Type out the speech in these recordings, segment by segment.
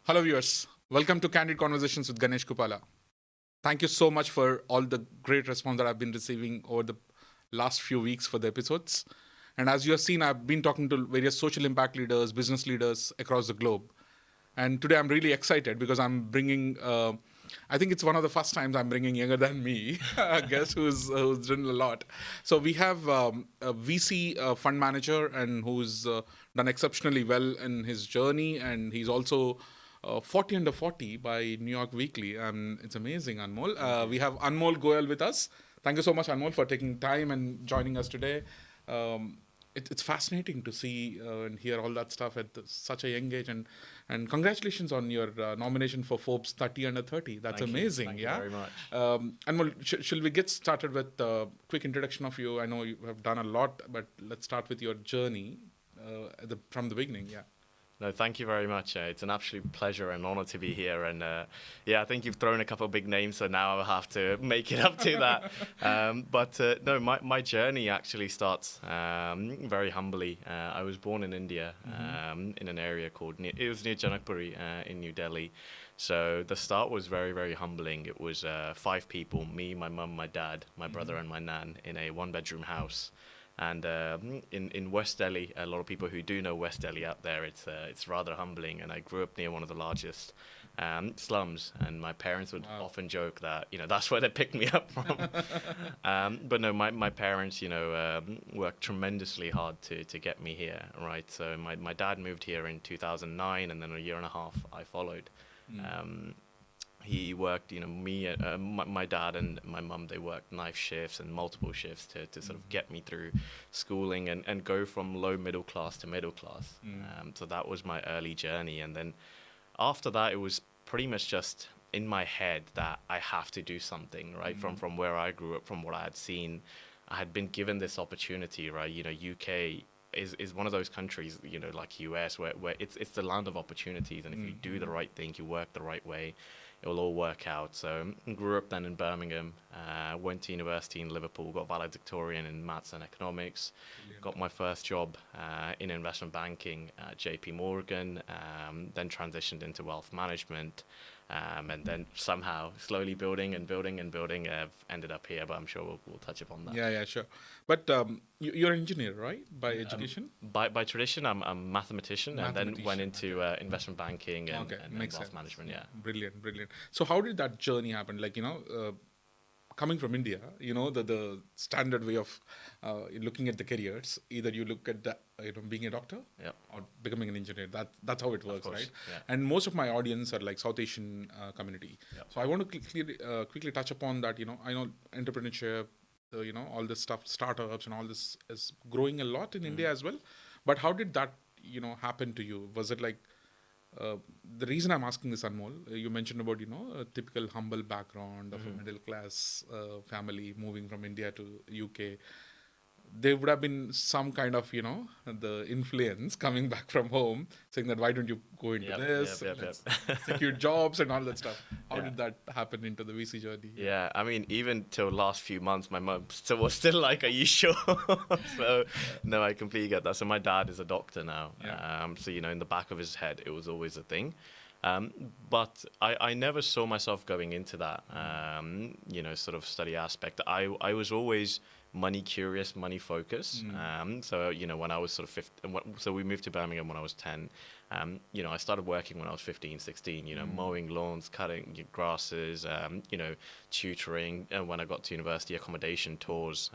Hello, viewers. Welcome to Candid Conversations with Ganesh Kuppala. Thank you so much for all the great response that I've been receiving over the last few weeks for the episodes. And as you have seen, I've been talking to various social impact leaders, business leaders across the globe. And today I'm really excited because I'm bringing, I think it's one of the first times I'm bringing younger than me, a guest who's done a lot. So we have a VC fund manager and who's done exceptionally well in his journey. And he's also 40 under 40 by New York Weekly. It's amazing, Anmol. We have Anmol Goel with us. Thank you so much, Anmol, for taking time and joining us today. It's fascinating to see and hear all that stuff at such a young age. And congratulations on your nomination for Forbes 30 under 30. That's Thank amazing. Thank you very much. Anmol, shall we get started with a quick introduction of you? I know you have done a lot, but let's start with your journey from the beginning. Yeah. No, thank you very much. It's an absolute pleasure and honor to be here. And I think you've thrown a couple of big names, so now I'll have to make it up to that. No, my journey actually starts very humbly. I was born in India, in an area it was near Janakpuri in New Delhi. So the start was very, very humbling. It was 5 people, me, my mum, my dad, my brother and my nan in a 1-bedroom house. And in West Delhi, a lot of people who do know West Delhi out there, it's rather humbling. And I grew up near one of the largest slums, and my parents would often joke that that's where they picked me up from. But no, my parents worked tremendously hard to get me here, right? So my dad moved here in 2009, and then a year and a half I followed. He worked, my dad and my mum, they worked night shifts and multiple shifts to sort of get me through schooling and go from low middle class to middle class. So that was my early journey. And then after that, it was pretty much just in my head that I have to do something, right? From where I grew up, from what I had seen, I had been given this opportunity, right? UK is one of those countries, like US, where it's the land of opportunities. And if you do the right thing, you work the right way, it will all work out. So I grew up then in Birmingham, went to university in Liverpool, got valedictorian in maths and economics, got my first job in investment banking at JP Morgan, then transitioned into wealth management, and then somehow slowly building, I've ended up here, but I'm sure we'll touch upon that. Yeah, sure. But you're an engineer, right, by education? By tradition, I'm a mathematician, and then went into investment banking and Makes wealth sense. management. Yeah. Brilliant. So how did that journey happen? Coming from India, the standard way of looking at the careers. Either you look at being a doctor, Yep. or becoming an engineer. That's how it works, course, right? yeah. And most of my audience are like South Asian community. Yep. So I want to quickly touch upon that. I know entrepreneurship, all this stuff, startups, and all this is growing a lot in India as well. But how did that happen to you? Was it like the reason I'm asking this, Anmol, you mentioned about a typical humble background of a middle class family moving from India to UK. There would have been some kind of the influence coming back from home, saying that why don't you go into this, let's secure jobs and all that stuff. How did that happen into the VC journey? Yeah, I mean, even till last few months, my mum was still like, "Are you sure?" So, no, I completely get that. So my dad is a doctor now. Yeah. So in the back of his head, it was always a thing. But I never saw myself going into that, sort of study aspect. I was always money curious, money focused. So when I was sort of 15, so we moved to Birmingham when I was 10. I started working when I was 15, 16, mowing lawns, cutting grasses, tutoring. And when I got to university, accommodation tours,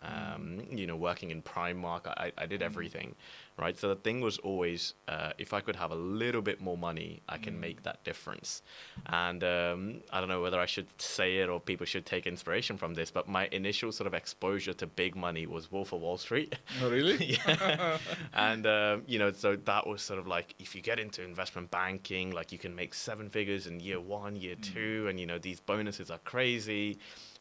working in Primark, I did everything, right? So the thing was always, if I could have a little bit more money, I can make that difference. And I don't know whether I should say it or people should take inspiration from this, but my initial sort of exposure to big money was Wolf of Wall Street. Oh, really? Yeah. And, so that was sort of like, if you get into investment banking, like you can make 7 figures in year 1, year 2, and these bonuses are crazy.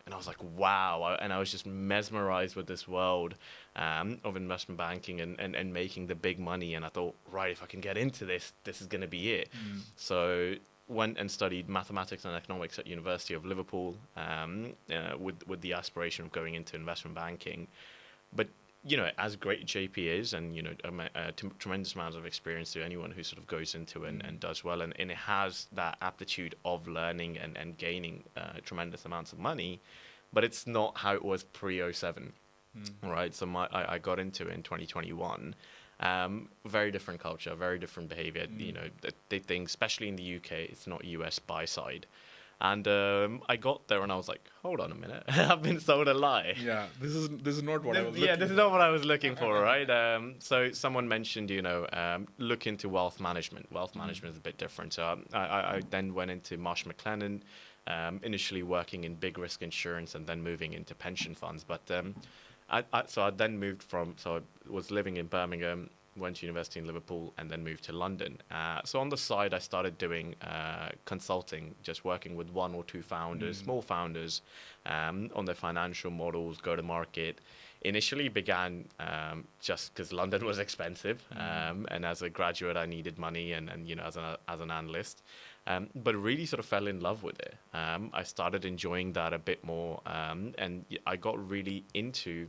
And I was like, wow. And I was just mesmerized with this world of investment banking and making the big money. And I thought, right, if I can get into this, this is going to be it. So went and studied mathematics and economics at University of Liverpool with the aspiration of going into investment banking. But as great JP is, and tremendous amounts of experience to anyone who sort of goes into it and does well, and it has that aptitude of learning and gaining tremendous amounts of money, but it's not how it was pre-07, right? So I got into it in 2021. Very different culture, very different behavior. They think, especially in the UK, it's not US buy side. And I got there and I was like, hold on a minute, I've been sold a lie. Yeah, this is not what I was looking Yeah, this for. is not what I was looking for, right? So someone mentioned, look into wealth management. Wealth management is a bit different. So I then went into Marsh McLennan, initially working in big risk insurance and then moving into pension funds. But so I then moved so I was living in Birmingham, went to university in Liverpool, and then moved to London. So on the side, I started doing consulting, just working with one or two founders, small founders, on their financial models, go to market. Initially began just because London was expensive, and as a graduate, I needed money, and as an analyst. But really sort of fell in love with it. I started enjoying that a bit more, and I got really into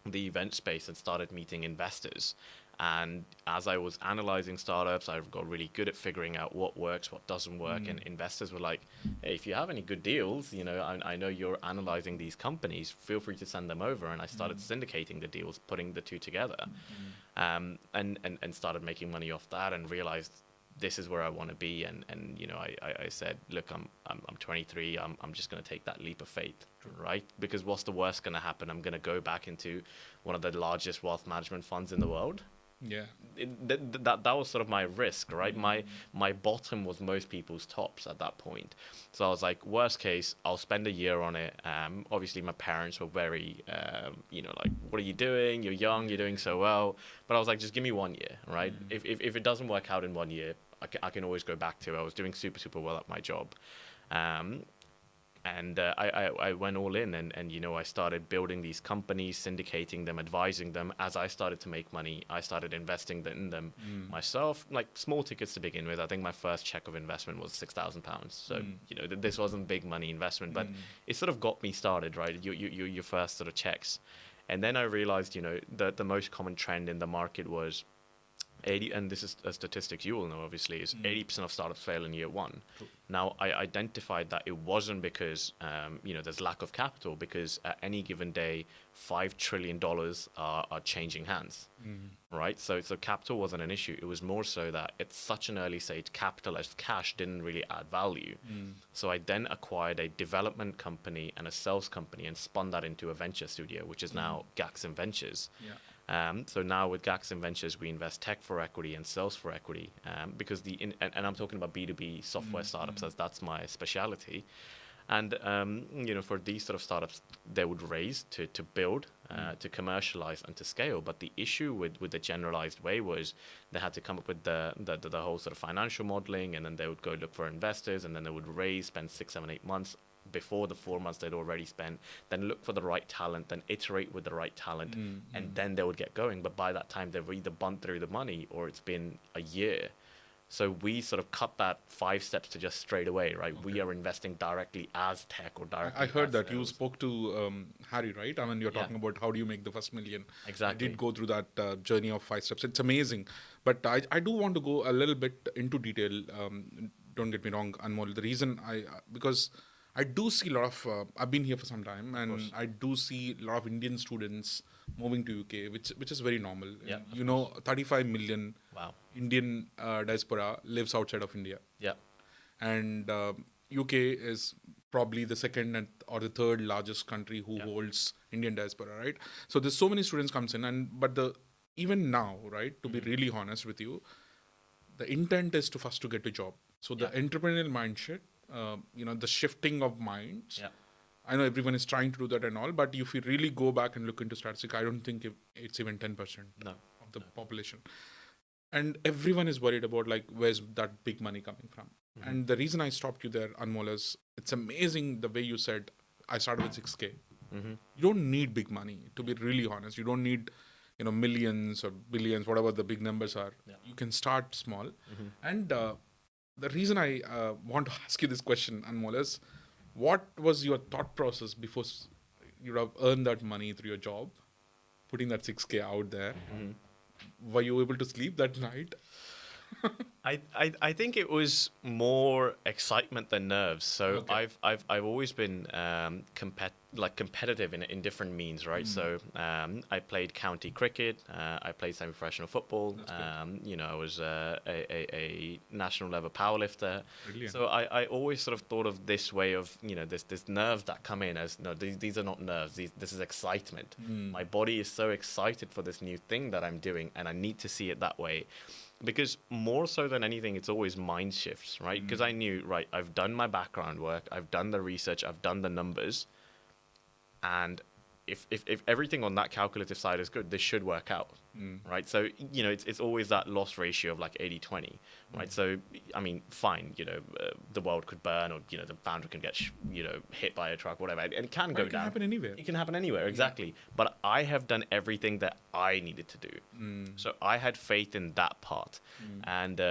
the event space and started meeting investors. And as I was analyzing startups, I got really good at figuring out what works, what doesn't work. And investors were like, hey, if you have any good deals, I know you're analyzing these companies, feel free to send them over. And I started syndicating the deals, putting the two together, and started making money off that, and realized this is where I want to be. And I said, look, I'm 23. I'm just going to take that leap of faith, right? Because what's the worst going to happen? I'm going to go back into one of the largest wealth management funds in the world. Yeah. That was sort of my risk, right? My bottom was most people's tops at that point. So I was like, worst case, I'll spend a year on it. Obviously, my parents were very, like, what are you doing? You're young, you're doing so well. But I was like, just give me 1 year, right? If it doesn't work out in 1 year, I can always go back to it. I was doing super, super well at my job. And I went all in, and I started building these companies, syndicating them, advising them. As I started to make money, I started investing in them myself, like small tickets to begin with. I think my first check of investment was £6,000. So this wasn't big money investment, but it sort of got me started, right? Your first sort of checks. And then I realized, that the most common trend in the market was 80, and this is a statistic you all know, obviously, is 80% of startups fail in year one. True. Now, I identified that it wasn't because, there's lack of capital, because at any given day, $5 trillion are changing hands, right? So capital wasn't an issue. It was more so that at such an early stage, capital as cash didn't really add value. So I then acquired a development company and a sales company and spun that into a venture studio, which is now Gacsym Ventures. Yeah. So now with Gacsym Ventures, we invest tech for equity and sales for equity, because and I'm talking about B2B software startups, as that's my specialty. And for these sort of startups, they would raise to build, to commercialize, and to scale. But the issue with the generalized way was they had to come up with the whole sort of financial modeling, and then they would go look for investors, and then they would raise, spend 6, 7, 8 months before the 4 months they'd already spent, then look for the right talent, then iterate with the right talent, and then they would get going. But by that time, they've either burnt through the money or it's been a year. So we sort of cut that 5 steps to just straight away, right? Okay. We are investing directly as tech or directly. I heard that sales. you spoke to Harry, right? I mean, you're talking about how do you make the first million. Exactly. I did go through that journey of 5 steps. It's amazing. But I do want to go a little bit into detail. Don't get me wrong, Anmol. The reason because I do see a lot of, I've been here for some time, and I do see a lot of Indian students moving to UK, which is very normal. Yeah, 35 million Indian diaspora lives outside of India. Yeah. And UK is probably the second or the third largest country who holds Indian diaspora, right? So there's so many students comes in, but even now, right, to be really honest with you, the intent is to first to get a job. So the entrepreneurial mindset, the shifting of minds. Yeah. I know everyone is trying to do that and all, but if you really go back and look into statistics, I don't think it's even 10% of the population. And everyone is worried about where's that big money coming from. And the reason I stopped you there, Anmol, is it's amazing the way you said, I started with 6K. You don't need big money, to be really honest. You don't need millions or billions, whatever the big numbers are. Yeah. You can start small. And the reason I want to ask you this question, Anmol, is what was your thought process before you have earned that money through your job? putting that 6K out there. Were you able to sleep that night? I think it was more excitement than nerves. So Okay. I've always been competitive in different means, right? So I played county cricket, I played semi-professional football. That's great. You know, I was a national level powerlifter. Brilliant. So I always sort of thought of this way of, you know, this nerves that come in as, no, these are not nerves. This is excitement. My body is so excited for this new thing that I'm doing, and I need to see it that way. Because more so than anything, it's always mind shifts, right? Because I knew, right, I've done my background work, I've done the research, I've done the numbers, and if everything on that calculative side is good, this should work out, right? So, you know, it's always that loss ratio of like 80-20, right? So, I mean, fine, you know, the world could burn, or, you know, the founder can get, you know, hit by a truck, whatever, and it can But go it can down. happen anywhere. It can happen anywhere, exactly. But I have done everything that I needed to do. So I had faith in that part. And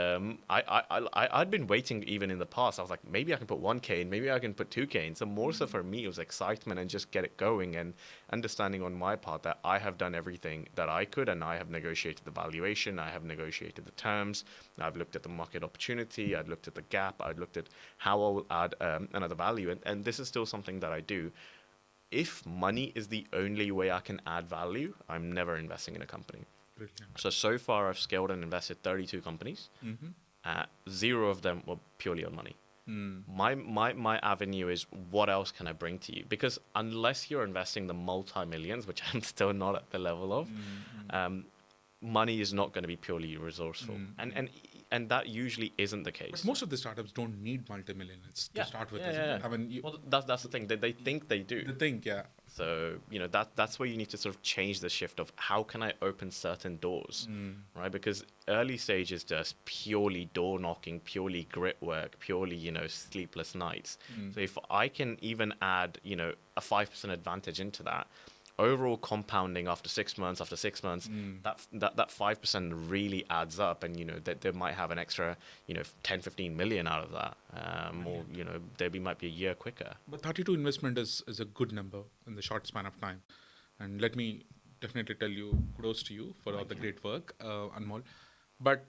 I'd been waiting even in the past. I was like, maybe I can put 1K in, maybe I can put 2K in. So more so for me, it was excitement and just get it going, and understanding on my part that I have done everything that I could, and I have negotiated the valuation, I have negotiated the terms, I've looked at the market opportunity, I've looked at the gap, I've looked at how I will add another value. And this is still something that I do. If money is the only way I can add value, I'm never investing in a company. Brilliant. So far, I've scaled and invested 32 companies. 0 of them were purely on money. My avenue is, what else can I bring to you? Because unless you're investing the multi-millions, which I'm still not at the level of, money is not going to be purely resourceful. And that usually isn't the case. But most of the startups don't need multi-millions to start with. Isn't it? I mean, well, that's the thing. They think they do. the thing, yeah. So, you know, that's where you need to sort of change the shift of how can I open certain doors, right? Because early stage is just purely door knocking, purely grit work, purely, you know, sleepless nights. So if I can even add, you know, a 5% advantage into that, overall compounding after 6 months, that 5% really adds up, and, you know, that they might have an extra, you know, 10, 15 million out of that, or, you know, might be a year quicker. But 32 investment is a good number in the short span of time. And let me definitely tell you, kudos to you for all the great work, Anmol. But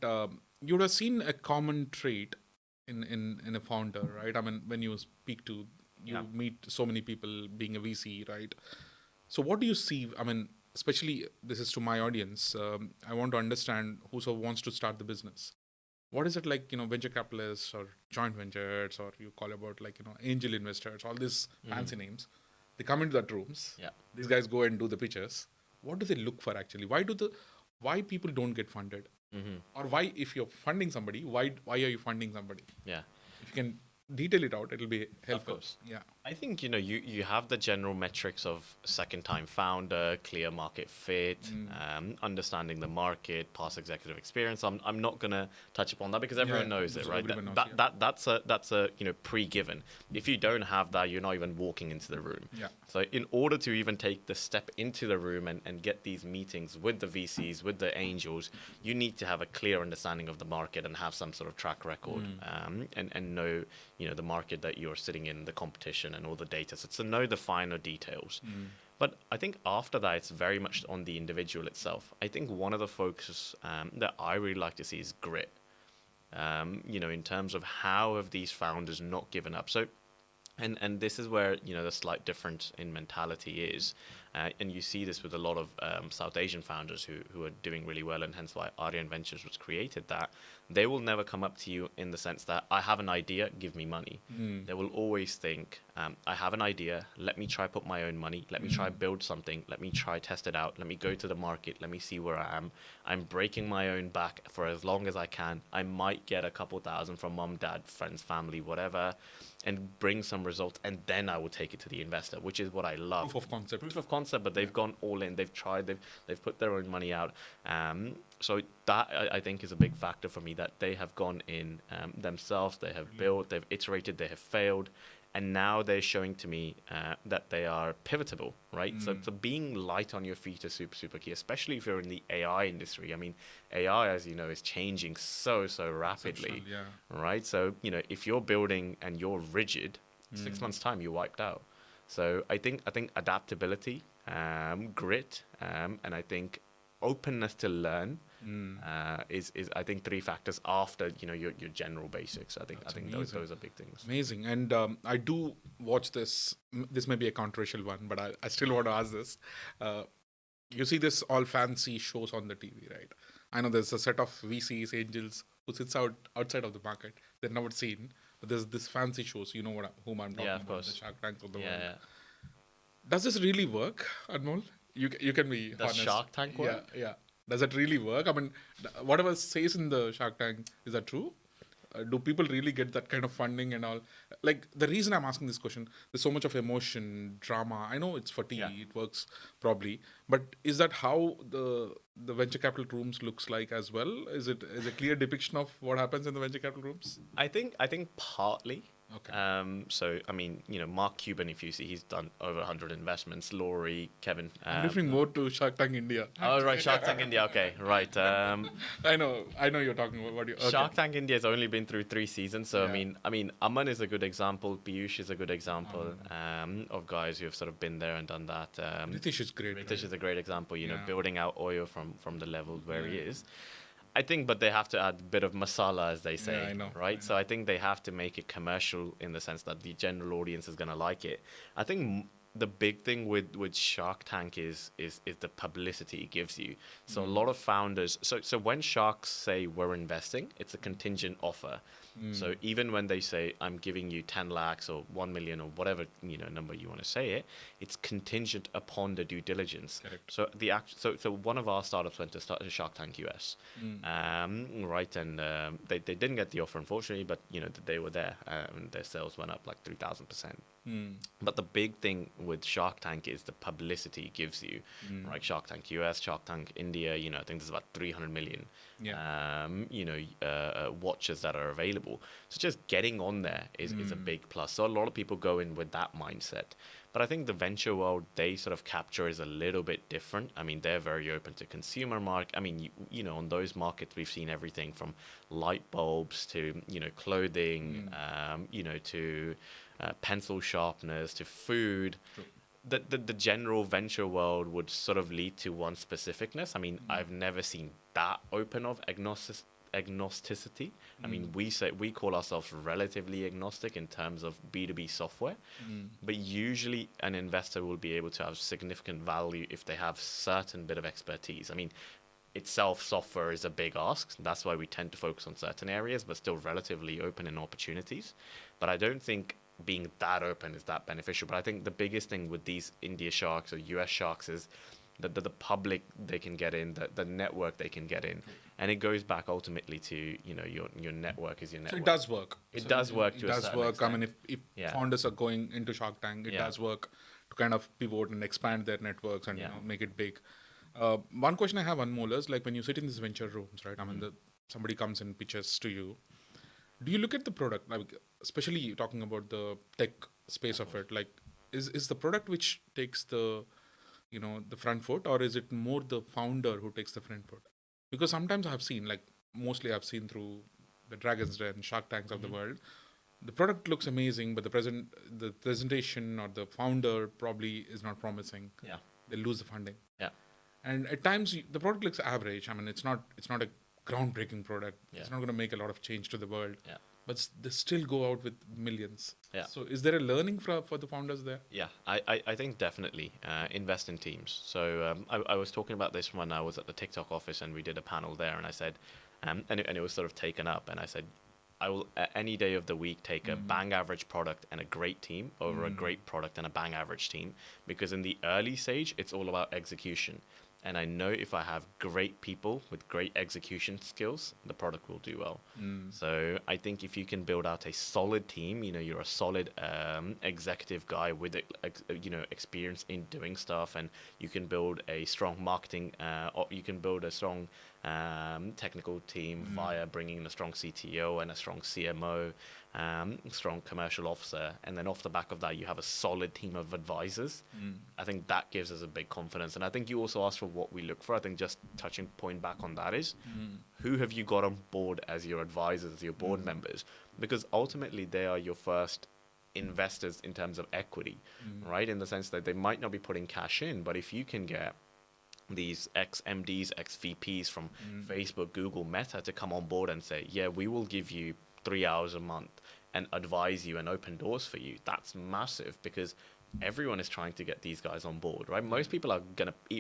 you would have seen a common trait in a founder, right? I mean, when you speak to, you meet so many people being a VC, right? So what do you see? I mean, especially this is to my audience. I want to understand who wants to start the business. What is it like, you know, venture capitalists or joint ventures, or you call about like, you know, angel investors, all these fancy names. They come into that rooms. Yeah. These guys go and do the pitches. What do they look for actually? Why people don't get funded? Or why, if you're funding somebody, why are you funding somebody? Yeah. If you can detail it out, it'll be helpful. Of course. Yeah. I think, you know, you have the general metrics of second-time founder, clear market fit, understanding the market, past executive experience. I'm not gonna touch upon that because everyone knows it, right? That's a you know, pre-given. If you don't have that, you're not even walking into the room. Yeah. So in order to even take the step into the room and get these meetings with the VCs, with the angels, you need to have a clear understanding of the market and have some sort of track record, and know, you know, the market that you're sitting in, the competition, and all the data. So to know the finer details. But I think after that, it's very much on the individual itself. I think one of the focus that I really like to see is grit. You know, in terms of how have these founders not given up. So, and this is where, you know, the slight difference in mentality is. And you see this with a lot of South Asian founders who are doing really well, and hence why Aryan Ventures was created, that they will never come up to you in the sense that I have an idea, give me money. They will always think, I have an idea, let me try put my own money, let me try build something, let me try test it out, let me go to the market, let me see where I am. I'm breaking my own back for as long as I can. I might get a couple thousand from mom, dad, friends, family, whatever, and bring some results, and then I will take it to the investor, which is what I love. Proof of concept, but they've gone all in. They've tried. They've put their own money out. So that I think is a big factor for me, that they have gone in themselves. They have built. They've iterated. They have failed, and now they're showing to me that they are pivotable. Right. So being light on your feet is super key, especially if you're in the AI industry. I mean, AI, as you know, is changing so rapidly. Yeah. Right. So, you know, if you're building and you're rigid, 6 months time you're wiped out. So I think adaptability grit, and I think openness to learn is I think three factors after your general basics. I think those are big things. Amazing. And I do watch this. This may be a controversial one, but I still want to ask this. You see this all fancy shows on the TV, right? I know there's a set of VCs, angels, who sits outside of the market. They're never seen. But there's this fancy shows. You know whom I'm talking Yeah, about, of course. the Shark Tanks of the world. Yeah. Does this really work, Anmol? You can be Does honest. Shark Tank work? Yeah. Does it really work? I mean, whatever says in the Shark Tank, is that true? Do people really get that kind of funding and all? Like, the reason I'm asking this question, there's so much of emotion, drama. I know it's for TV, Yeah. it works probably, but is that how the venture capital rooms looks like as well? Is it a clear depiction of what happens in the venture capital rooms? I think partly. Okay. So I mean, Mark Cuban, if you see, he's done over 100 investments. Laurie, Kevin. I'm referring more to Shark Tank India. Oh right, Shark Tank India. Okay, right. I know you're talking about what you. Okay. Shark Tank India has only been through 3 seasons, so Yeah. I mean, Aman is a good example. Piyush is a good example of guys who have sort of been there and done that. Ritesh is great. Ritesh is a great example. You know, Yeah. building out Oyo from the level where he is. I think, but they have to add a bit of masala, as they say, Yeah, I know, right? So I think they have to make it commercial in the sense that the general audience is going to like it. I think the big thing with Shark Tank is the publicity it gives you. So a lot of founders, so when sharks say we're investing, it's a contingent offer. So even when they say I'm giving you 10 lakhs or 1 million or whatever number you want to say it's contingent upon the due diligence. Correct. So so one of our startups went to start a Shark Tank US, right? And they didn't get the offer unfortunately, but they were there and their sales went up like 3,000%. But the big thing with Shark Tank is the publicity it gives you, right? Shark Tank US, Shark Tank India, I think there's about 300 million, watches that are available. So just getting on there is a big plus. So a lot of people go in with that mindset. But I think the venture world they sort of capture is a little bit different. I mean, they're very open to consumer market. I mean, on those markets, we've seen everything from light bulbs to, clothing, to pencil sharpeners to food. True. The general venture world would sort of lead to one specificness. I mean, I've never seen that open of agnosticity. I mean, we call ourselves relatively agnostic in terms of B2B software, but usually an investor will be able to have significant value if they have certain bit of expertise. I mean, itself software is a big ask. That's why we tend to focus on certain areas, but still relatively open in opportunities. But I don't think being that open is that beneficial. But I think the biggest thing with these India sharks or US sharks is that the public they can get in, the network they can get in, and it goes back ultimately to your network is your network. So it does work. It does work. It to a does certain work. extent. I mean, if Yeah. founders are going into Shark Tank, it Yeah. does work to kind of pivot and expand their networks and Yeah. make it big. One question I have, Anmol, is like when you sit in these venture rooms, right? I mean, somebody comes and pitches to you. Do you look at the product, like, especially talking about the tech space of it? Like, is the product which takes the the front foot, or is it more the founder who takes the front foot? Because sometimes I've seen, like, mostly I've seen through the Dragons Den, Shark Tanks of the world, the product looks amazing, but the presentation or the founder probably is not promising. Yeah. They lose the funding. Yeah. And at times the product looks average. I mean, it's not a groundbreaking product. Yeah. It's not going to make a lot of change to the world. Yeah. But they still go out with millions. Yeah. So is there a learning for the founders there? Yeah, I think definitely invest in teams. So I was talking about this when I was at the TikTok office and we did a panel there, and I said, and it was sort of taken up, and I said, I will any day of the week take a bang average product and a great team over a great product and a bang average team, because in the early stage it's all about execution. And I know if I have great people with great execution skills, the product will do well. So I think if you can build out a solid team, you're a solid executive guy with experience in doing stuff, and you can build a strong marketing, or you can build a strong technical team via bringing in a strong CTO and a strong CMO, strong commercial officer, and then off the back of that you have a solid team of advisors. I think that gives us a big confidence. And I think you also asked for what we look for. I think just touching point back on that is who have you got on board as your advisors, your board members, because ultimately they are your first investors in terms of equity, right? In the sense that they might not be putting cash in, but if you can get these ex-MDs, ex-VPs from Facebook, Google, Meta to come on board and say, yeah, we will give you 3 hours a month and advise you and open doors for you, that's massive, because everyone is trying to get these guys on board, right? Most people are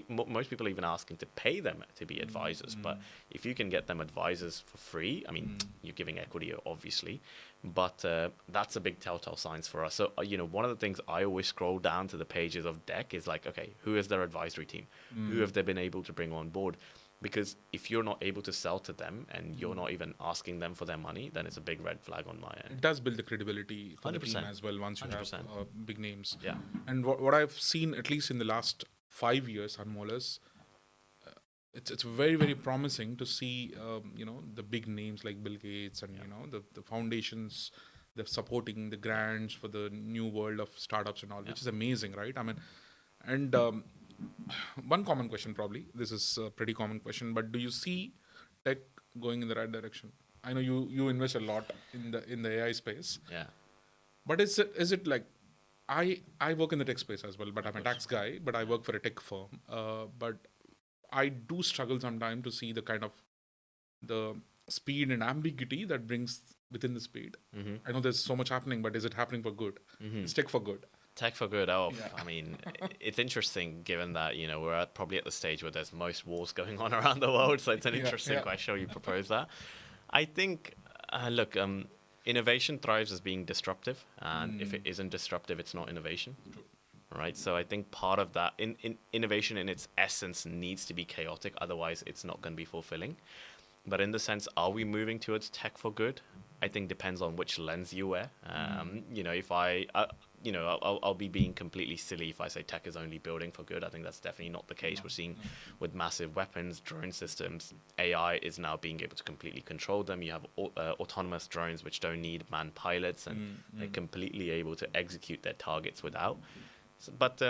most people are even asking to pay them to be advisors, but if you can get them advisors for free, I mean, you're giving equity, obviously, but that's a big telltale signs for us. So, one of the things I always scroll down to the pages of Deck is like, okay, who is their advisory team? Who have they been able to bring on board? Because if you're not able to sell to them and you're not even asking them for their money, then it's a big red flag on my end. It does build the credibility for the team 100%. as well once you 100%. have big names. Yeah. And what I've seen, at least in the last 5 years, Anmol, is it's very, very promising to see, the big names like Bill Gates and, the foundations, they're supporting the grants for the new world of startups and all, which is amazing, right? I mean, and one common question, probably, this is a pretty common question, but do you see tech going in the right direction? I know you invest a lot in the AI space. Yeah. But is it like, I work in the tech space as well, but I'm a tax guy, but I work for a tech firm. But I do struggle sometimes to see the kind of the speed and ambiguity that brings within the speed. I know there's so much happening, but is it happening for good? Is tech for good? Tech for good. Oh, yeah. I mean, it's interesting given that, we're probably at the stage where there's most wars going on around the world. So it's an interesting question you propose that. I think, look, innovation thrives as being disruptive. And if it isn't disruptive, it's not innovation. True. Right. So I think part of that in innovation in its essence needs to be chaotic. Otherwise, it's not going to be fulfilling. But in the sense, are we moving towards tech for good? I think depends on which lens you wear. If I'll be being completely silly if I say tech is only building for good. I think that's definitely not the case. We're seeing with massive weapons, drone systems, AI is now being able to completely control them. You have autonomous drones which don't need manned pilots, and they're completely able to execute their targets without. But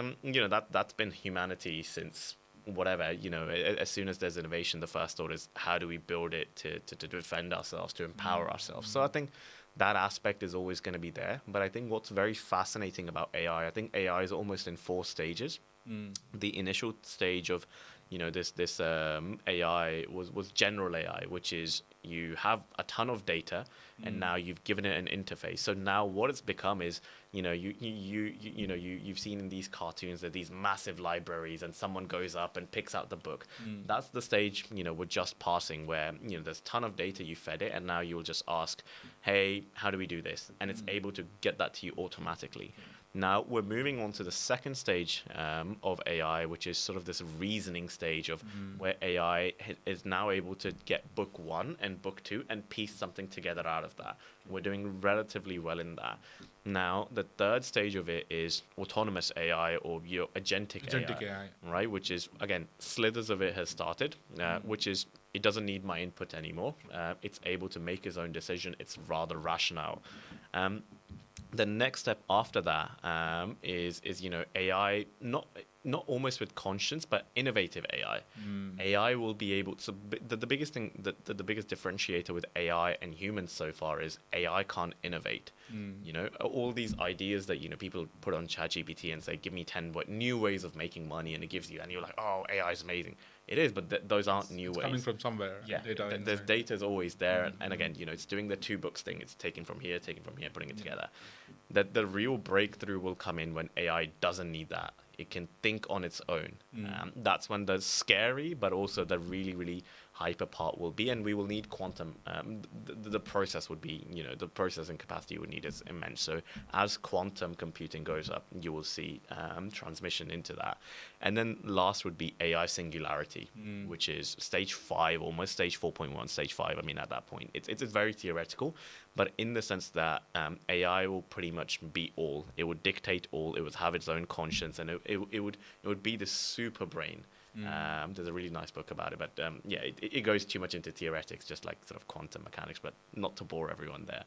that's been humanity since whatever. As soon as there's innovation, the first thought is how do we build it to defend ourselves, to empower ourselves. So I think that aspect is always going to be there. But I think what's very fascinating about AI, I think AI is almost in 4 stages. The initial stage of this AI was general AI, which is you have a ton of data and now you've given it an interface. So now what it's become is you've seen in these cartoons that these massive libraries and someone goes up and picks out the book. That's the stage we're just passing where there's a ton of data you fed it and now you'll just ask, hey, how do we do this? And it's able to get that to you automatically. Now we're moving on to the second stage of AI, which is sort of this reasoning stage of where AI is now able to get book 1 and book 2 and piece something together out of that. We're doing relatively well in that. Now the third stage of it is autonomous AI or your agentic AI, right? Which is, again, slithers of it has started, which is it doesn't need my input anymore. It's able to make its own decision. It's rather rational. The next step after that is AI, not almost with conscience, but innovative AI. AI will be able to. The biggest thing, the biggest differentiator with AI and humans so far is AI can't innovate. All these ideas that people put on ChatGPT and say, "Give me 10 new ways of making money," and it gives you, and you're like, "Oh, AI is amazing." It is, but those aren't new ways. Coming from somewhere. Yeah, there's data's always there, and again, it's doing the 2 books thing. It's taking from here, putting it together. That the real breakthrough will come in when AI doesn't need that. It can think on its own. That's when the scary, but also the really, really hyper part will be, and we will need quantum. The process would be, the processing capacity you would need is immense. So as quantum computing goes up, you will see transmission into that. And then last would be AI singularity, which is stage 5, almost stage 4.1, stage 5. I mean, at that point, it's very theoretical, but in the sense that AI will pretty much be all. It would dictate all. It would have its own conscience, and it would be the super brain. There's a really nice book about it, but it goes too much into theoretics, just like sort of quantum mechanics, but not to bore everyone there.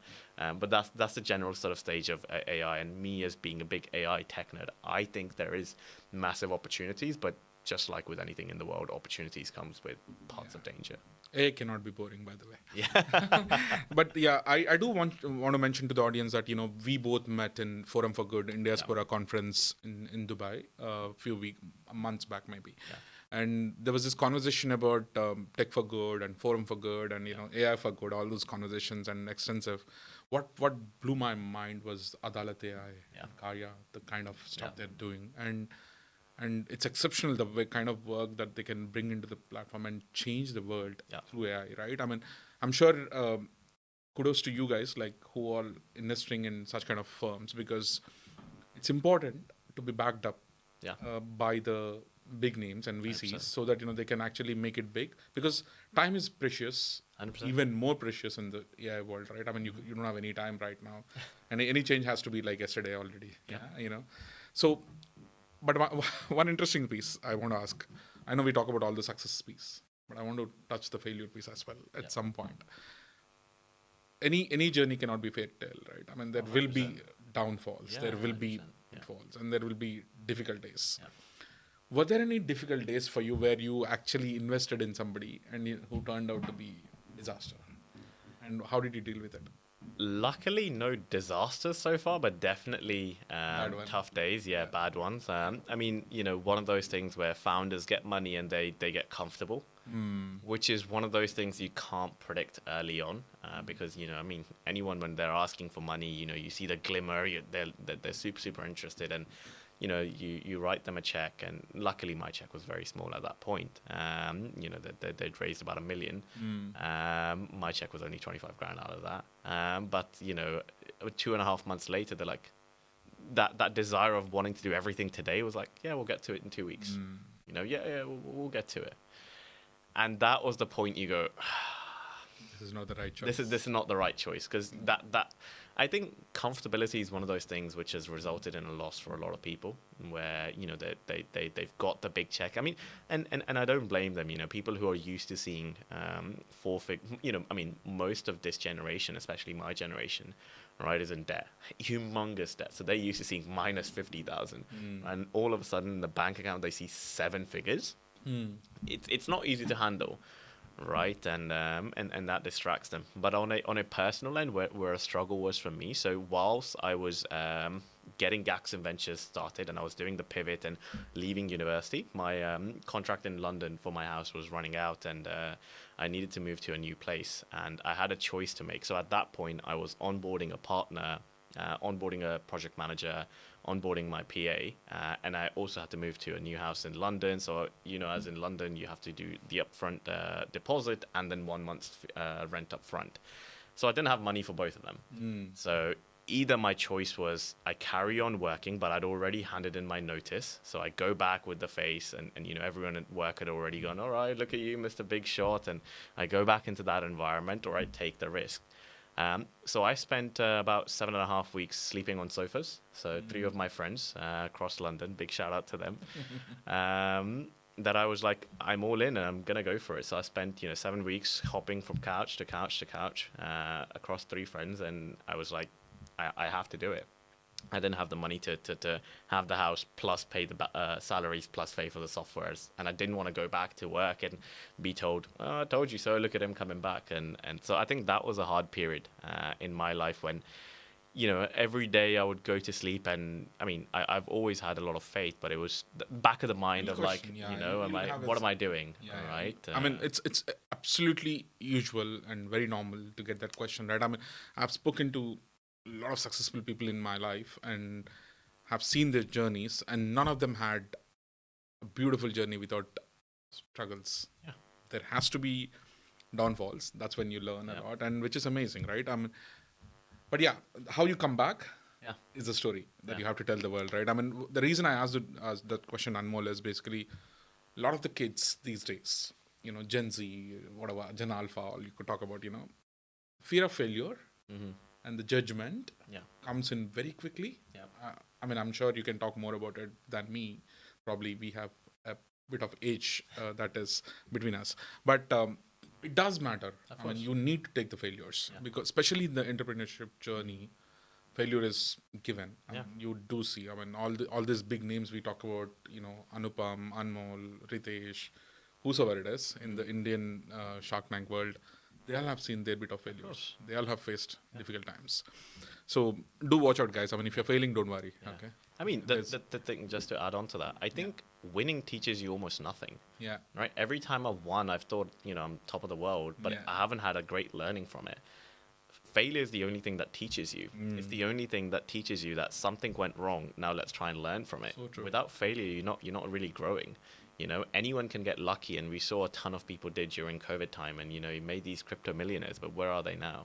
But that's the general sort of stage of AI, and me as being a big AI tech nerd, I think there is massive opportunities, but just like with anything in the world, opportunities comes with parts of danger. AI cannot be boring, by the way. Yeah. But yeah, I do want to mention to the audience that we both met in Forum for Good in Diaspora conference in Dubai a few months back maybe, and there was this conversation about Tech for Good and Forum for Good and AI for Good, all those conversations and extensive. What blew my mind was Adalat AI, and Karya, the kind of stuff they're doing, and it's exceptional the kind of work that they can bring into the platform and change the world through AI, right? I mean, I'm sure kudos to you guys like who are investing in such kind of firms, because it's important to be backed up by the big names and VCs 100%. so that they can actually make it big, because time is precious, 100%. even more precious in the AI world, right? I mean, you don't have any time right now, and any change has to be like yesterday already. So, but one interesting piece I want to ask. I know we talk about all the success piece, but I want to touch the failure piece as well at some point. Any journey cannot be fairy tale, right? I mean, there will be downfalls, there will be pitfalls, and there will be difficult days. Were there any difficult days for you where you actually invested in somebody and who turned out to be disaster? And how did you deal with it? Luckily, no disasters so far, but definitely tough days. Yeah, bad ones. I mean, one of those things where founders get money and they get comfortable, which is one of those things you can't predict early on, because I mean, anyone when they're asking for money, you see the glimmer, they're super interested, and you write them a check, and luckily my check was very small at that point. They'd raised about $1 million. My check was only 25 grand out of that. But 2.5 months later, they're like, that desire of wanting to do everything today was like, yeah, we'll get to it in 2 weeks. We'll get to it. And that was the point you go, this is not the right choice. This is not the right choice, because that I think comfortability is one of those things which has resulted in a loss for a lot of people, where they've got the big check. I mean, and I don't blame them. People who are used to seeing I mean, most of this generation, especially my generation, right, is in debt, humongous debt. So they're used to seeing minus 50,000, and all of a sudden in the bank account they see 7 figures. It's not easy to handle. Right, and that distracts them. But on a personal end, where a struggle was for me, so whilst I was getting Gacsym Ventures started and I was doing the pivot and leaving university, my contract in London for my house was running out, and I needed to move to a new place, and I had a choice to make. So at that point, I was onboarding a partner, onboarding a project manager, onboarding my PA, and I also had to move to a new house in London. So, as in London, you have to do the upfront deposit and then 1 month's rent up front. So I didn't have money for both of them. So either my choice was I carry on working, but I'd already handed in my notice. So I go back with the face, and everyone at work had already gone, all right, look at you, Mr. Big Shot. And I go back into that environment, or I take the risk. So I spent about 7.5 weeks sleeping on sofas. So 3 of my friends across London, big shout out to them, that I was like, I'm all in and I'm going to go for it. So I spent, 7 weeks hopping from couch to couch to couch across 3 friends. And I was like, I have to do it. I didn't have the money to have the house plus pay the salaries plus pay for the softwares, and I didn't want to go back to work and be told, oh, I told you so, look at him coming back. And so I think that was a hard period in my life when, every day I would go to sleep, and I mean, I've always had a lot of faith, but it was the back of the mind of like, what am I doing? Right? I mean, it's absolutely usual and very normal to get that question, right? I mean, I've spoken to a lot of successful people in my life and have seen their journeys, and none of them had a beautiful journey without struggles. There has to be downfalls. That's when you learn a lot, and which is amazing, right? I mean, but yeah, how you come back is the story that you have to tell the world, right? I mean, the reason I asked that question, Anmol, is basically a lot of the kids these days, Gen Z, whatever, Gen Alpha, all you could talk about, fear of failure. And the judgment comes in very quickly. I mean, I'm sure you can talk more about it than me. Probably we have a bit of age that is between us. But it does matter. I mean, you need to take the failures, because especially in the entrepreneurship journey, failure is given. I mean, you do see, I mean, all these big names we talk about, Anupam, Anmol, Ritesh, whosoever it is in the Indian Shark Tank world, they all have seen their bit of failures. They all have faced difficult times. So do watch out, guys. I mean, if you're failing, don't worry. Yeah. Okay. I mean, the thing, just to add on to that, I think winning teaches you almost nothing. Yeah. Right? Every time I've won, I've thought, I'm top of the world, but I haven't had a great learning from it. Failure is the only thing that teaches you. It's the only thing that teaches you that something went wrong. Now let's try and learn from it. So true. Without failure, you're not really growing. Anyone can get lucky, and we saw a ton of people did during COVID time, and you made these crypto millionaires, but where are they now?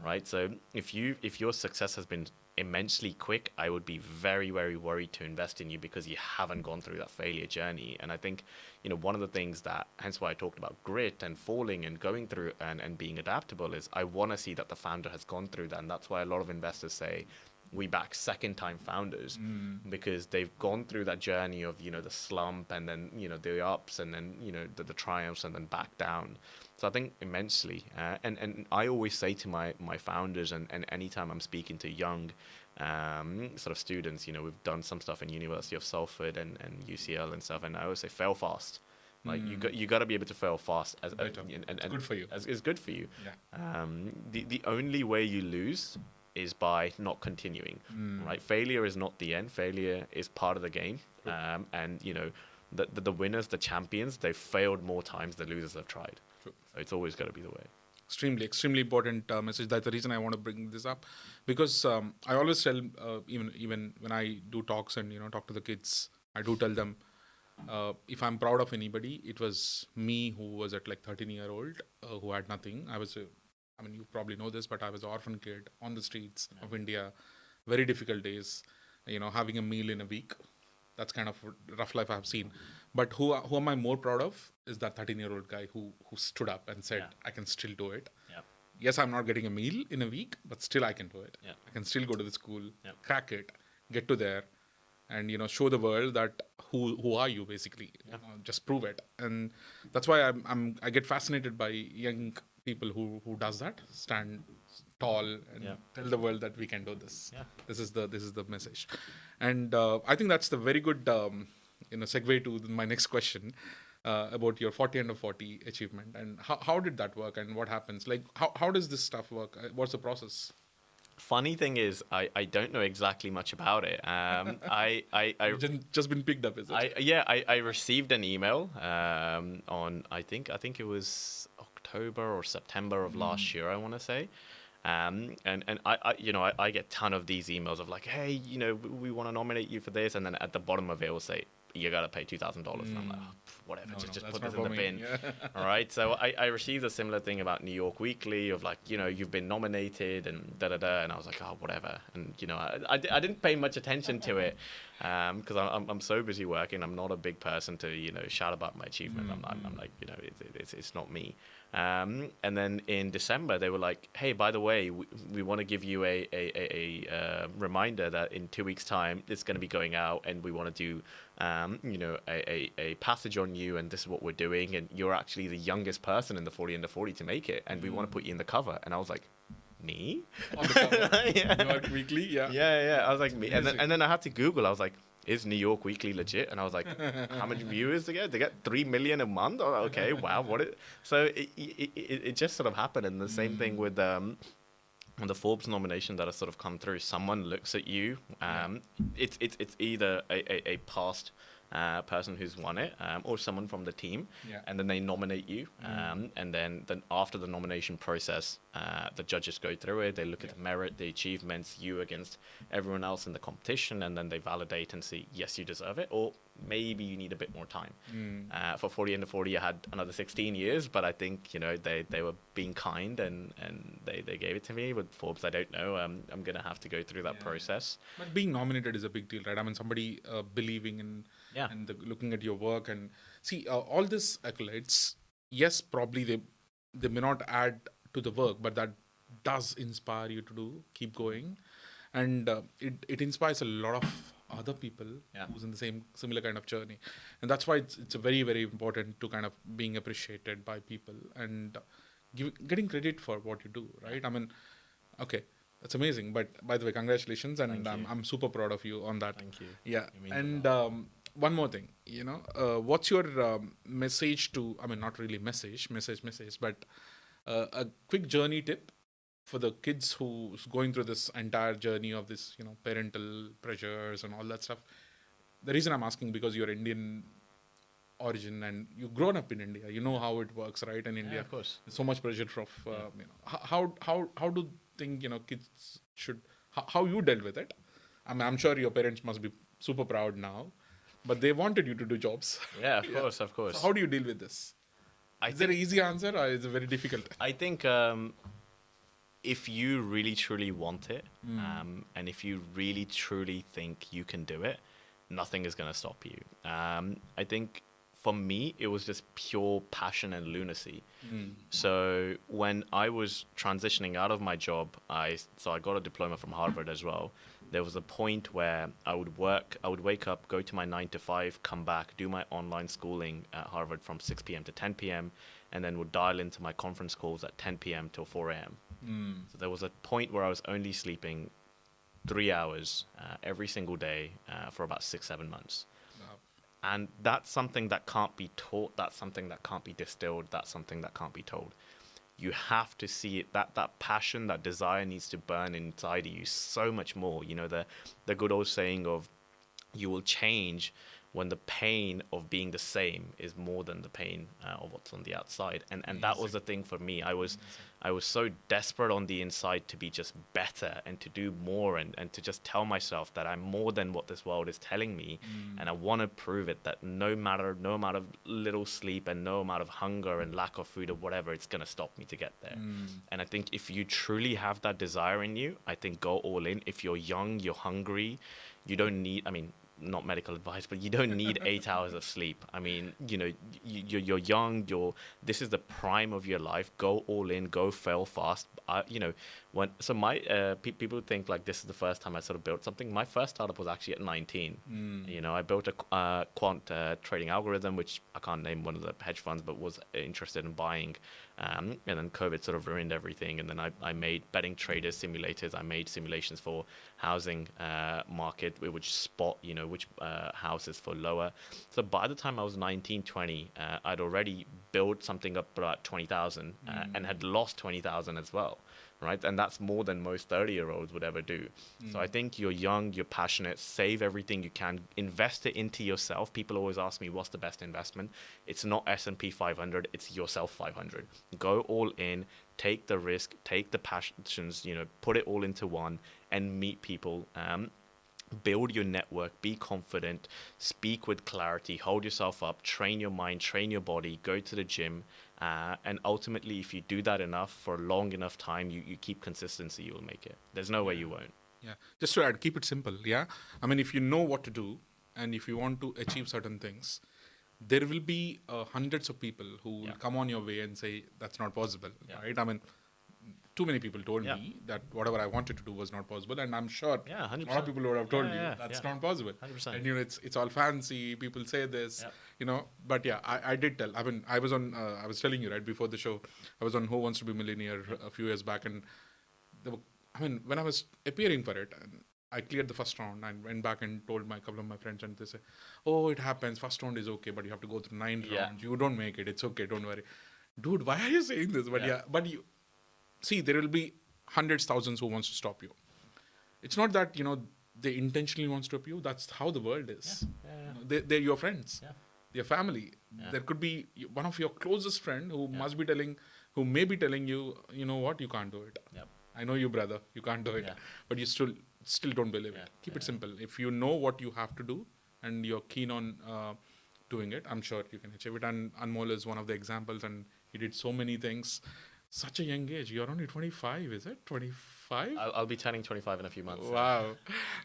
Right? So if your success has been immensely quick, I would be very, very worried to invest in you because you haven't gone through that failure journey. And I think, one of the things that, hence why I talked about grit and falling and going through and being adaptable, is I want to see that the founder has gone through that. And that's why a lot of investors say we back second time founders, because they've gone through that journey of, the slump, and then, the ups, and then, the triumphs, and then back down. So I think immensely, and I always say to my founders, and anytime I'm speaking to young sort of students, we've done some stuff in University of Salford and UCL and stuff, and I always say fail fast. Like you got to be able to fail fast, and good for you. It's good for you. Yeah. The only way you lose is by not continuing. Right? Failure is not the end. Failure is part of the game, and the winners, the champions, they've failed more times than losers have tried. True. So it's always got to be the way. Extremely important message. That's the reason I want to bring this up, because I always tell, even when I do talks and talk to the kids, I do tell them, if I'm proud of anybody, it was me, who was at like 13-year-old, who had nothing. I mean, you probably know this, but I was an orphan kid on the streets of India, very difficult days, having a meal in a week. That's kind of rough life I've seen. But who am I more proud of is that 13-year-old guy who stood up and said, I can still do it. Yep. Yes, I'm not getting a meal in a week, but still I can do it. Yep. I can still go to the school, Yep. crack it, get to there, and show the world that who are you, basically. Just prove it. And that's why I get fascinated by young people who does that, stand tall and tell the world that we can do this. This is the message. And I think that's the very good segue to my next question, about your 40 under 40 achievement, and how did that work, and what happens? Like, how does this stuff work? What's the process? Funny thing is, I don't know exactly much about it. You've just been picked up, is it? I received an email on I think it was October or September of last year, I want to say. And I get a ton of these emails of like, hey, we want to nominate you for this, and then at the bottom of it will say, you got to pay $2,000. And I'm like, whatever, just put this in the bin. All right. So I received a similar thing about New York Weekly of like, you've been nominated and da-da-da. And I was like, oh, whatever. And, I didn't pay much attention to it because I'm so busy working. I'm not a big person to, shout about my achievement. I'm like, it's not me. And then in December, they were like, hey, by the way, we want to give you a reminder that in 2 weeks' time, it's going to be going out, and we want to do, a passage on you, and this is what we're doing, and you're actually the youngest person in the 40 under 40 to make it, and we want to put you in the cover. And I was like, me? On the cover? New York Weekly? Yeah. I was like, me. And then I had to Google. I was like, is New York Weekly legit? And I was like, how many viewers they get? They get 3 million a month? Oh, okay, wow. So it just sort of happened. And the same thing with the Forbes nomination that has sort of come through. Someone looks at you. It's either a past person who's won it, or someone from the team, and then they nominate you, and then after the nomination process, the judges go through it. They look at the merit, the achievements, you against everyone else in the competition, and then they validate and see, yes, you deserve it, or maybe you need a bit more time. For 40 under 40, I had another 16 years, but I think they were being kind, and they gave it to me. With Forbes, I don't know. I'm gonna have to go through that process. But being nominated is a big deal, right? I mean, somebody believing in and looking at your work, and see all these accolades. Yes, probably they may not add to the work, but that does inspire you to keep going, and it inspires a lot of other people who's in the similar kind of journey, and that's why it's a very, very important to kind of being appreciated by people and getting credit for what you do, right? I mean, okay, that's amazing. But by the way, congratulations, and I'm super proud of you on that. Thank you. Yeah, and one more thing, what's your message to, I mean, not really message, but a quick journey tip for the kids who's going through this entire journey of this, parental pressures and all that stuff. The reason I'm asking, because you're Indian origin and you've grown up in India, you know how it works, right? In India, of course. there's so much pressure from, how do you think, kids should, how you dealt with it? I'm sure your parents must be super proud now, but they wanted you to do jobs. Yeah, of course, of course. So how do you deal with this? Is there an easy answer or is it very difficult? I think if you really truly want it, and if you really truly think you can do it, nothing is going to stop you. I think for me, it was just pure passion and lunacy. So when I was transitioning out of my job, I got a diploma from Harvard as well. There was a point where I would wake up, go to my 9 to 5, come back, do my online schooling at Harvard from 6 p.m. to 10 p.m., and then would dial into my conference calls at 10 p.m. till 4 a.m. So there was a point where I was only sleeping 3 hours every single day for about 6-7 months. And that's something that can't be taught. That's something that can't be distilled. That's something that can't be told. You have to see it. That passion, that desire needs to burn inside of you so much more. The good old saying of, you will change when the pain of being the same is more than the pain of what's on the outside. And that was the thing for me. I was so desperate on the inside to be just better and to do more and to just tell myself that I'm more than what this world is telling me. And I want to prove it, that no amount of little sleep and no amount of hunger and lack of food or whatever, it's going to stop me to get there. And I think if you truly have that desire in you, I think go all in. If you're young, you're hungry, you don't need, not medical advice, but you don't need 8 hours of sleep. You're young. This is the prime of your life. Go all in. Go fail fast. People think like this is the first time I sort of built something. My first startup was actually at 19. I built a quant trading algorithm, which I can't name one of the hedge funds, but was interested in buying. And then COVID sort of ruined everything. And then I made betting traders simulators. I made simulations for housing market, which spot, which houses for lower. So by the time I was 19, 20, I'd already built something up about 20,000 and had lost 20,000 as well. Right. And that's more than most 30-year-olds would ever do. So I think you're young, you're passionate, save everything you can, invest it into yourself. People always ask me, what's the best investment? It's not S&P 500, it's yourself 500. Go all in, take the risk, take the passions, put it all into one and meet people. Build your network, be confident, speak with clarity, hold yourself up, train your mind, train your body, go to the gym. And ultimately, if you do that enough for a long enough time, you keep consistency, you will make it. There's no way you won't. Yeah. Just to add, keep it simple. Yeah. If you know what to do and if you want to achieve certain things, there will be hundreds of people who will come on your way and say, that's not possible. Right. Too many people told me that whatever I wanted to do was not possible, and I'm sure 100%. a lot of people would have told you that's not possible. 100%. And it's all fancy. People say this, But I did tell. I was on. I was telling you right before the show. I was on Who Wants to Be a Millionaire a few years back, and there were, when I was appearing for it, and I cleared the first round and went back and told my couple of my friends, and they say, "Oh, it happens. First round is okay, but you have to go through 9 rounds. You don't make it. It's okay. Don't worry." Dude, why are you saying this? But you. See, there will be hundreds, thousands who wants to stop you. It's not that, they intentionally want to stop you. That's how the world is. They're your friends. Your family. There could be one of your closest friend who who may be telling you, you know what, you can't do it. I know you, brother, you can't do it. But you still don't believe it. Keep it simple. If you know what you have to do and you're keen on doing it, I'm sure you can achieve it. And Anmol is one of the examples, and he did so many things. Such a young age. You're only 25, is it? 25? I'll be turning 25 in a few months. Wow.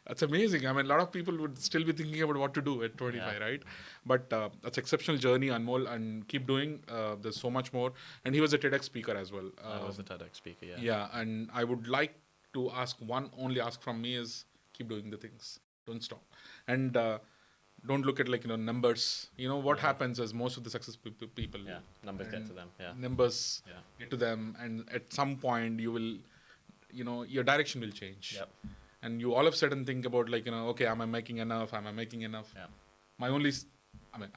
That's amazing. A lot of people would still be thinking about what to do at 25, right? But that's exceptional journey, Anmol, and keep doing. There's so much more. And he was a TEDx speaker as well. I was a TEDx speaker, Yeah, and I would like to only ask from me is keep doing the things. Don't stop. And don't look at numbers. What happens is most of the successful people. Numbers get to them. Numbers get to them, and at some point you will, your direction will change. And you all of a sudden think about okay, am I making enough? Am I making enough? My only,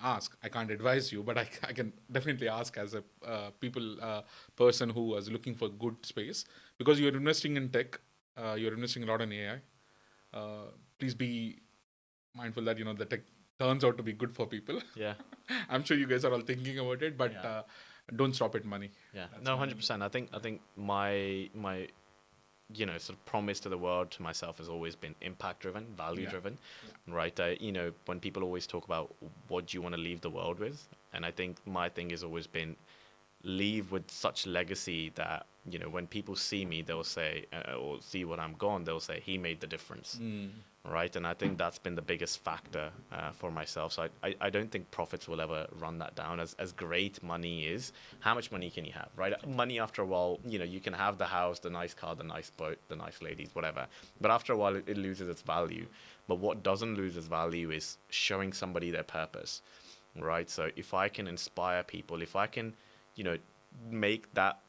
ask. I can't advise you, but I can definitely ask as a person who was looking for good space, because you're investing in tech, you're investing a lot in AI. Please be mindful that the tech turns out to be good for people. Yeah. I'm sure you guys are all thinking about it, but don't stop at money. Yeah. That's No, my- 100%. I think my sort of promise to the world, to myself, has always been impact driven, value driven, right? When people always talk about what do you want to leave the world with, and I think my thing has always been leave with such legacy that when people see me, they'll say, or see when I'm gone, they'll say he made the difference, right? And I think that's been the biggest factor for myself. So I don't think profits will ever run that down. As great money is, how much money can you have, right? Money, after a while, you can have the house, the nice car, the nice boat, the nice ladies, whatever, but after a while it loses its value. But what doesn't lose its value is showing somebody their purpose, right? So if I can inspire people, if I can make that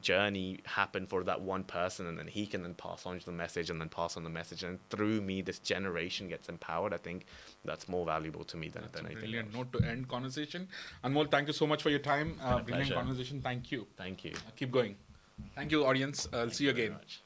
journey happen for that one person, and then he can then pass on the message, and then pass on the message, and through me this generation gets empowered, I think that's more valuable to me than anything Brilliant else. note to end conversation. Anmol, thank you so much for your time. Brilliant pleasure. conversation. Thank you. Thank you. Keep going. Thank you, audience. I'll see you Very again. much.